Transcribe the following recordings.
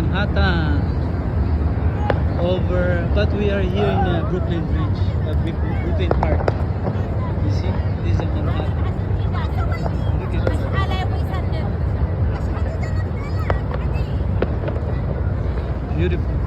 Manhattan. But we are here in Brooklyn Bridge, Brooklyn Park. You see, this is Manhattan. Look at that. Beautiful.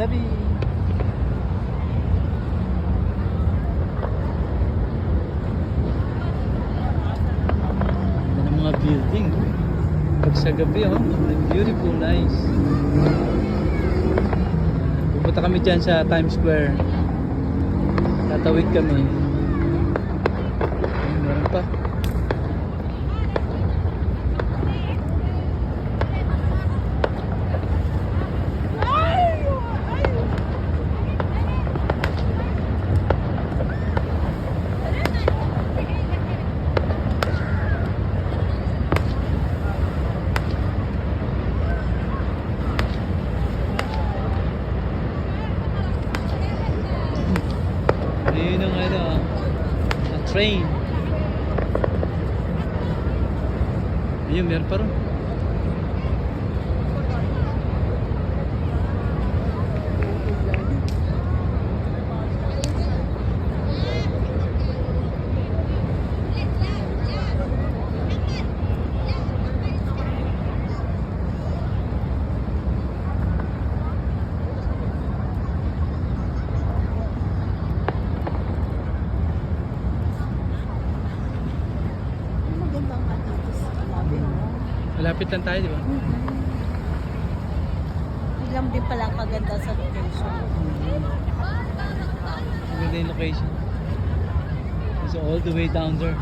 Tabi. Ganda ng mga building. Pag sa gabi, oh, beautiful, nice. Pupunta kami dyan sa Times Square. Tatawid kami. Meron pa. Yun ang train. Ayun, meron pa rin. Malapit lang tayo, di ba? Biglang din pala kaganda sa location. Maganda yung location. It's all the way down there.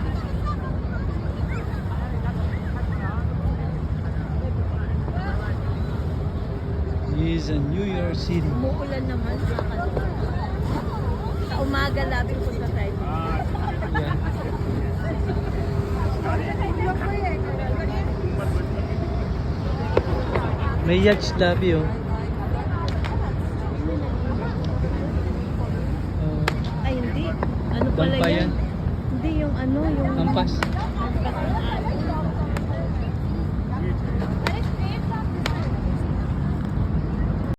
This is New York City. Umuulan naman sa kanila. Sa umaga labing punta tayo. Yeah. May yacht lobby, oh. Ay, hindi. Ano pala Dampa yan? yan? Hindi yung ano, yung... Ampas.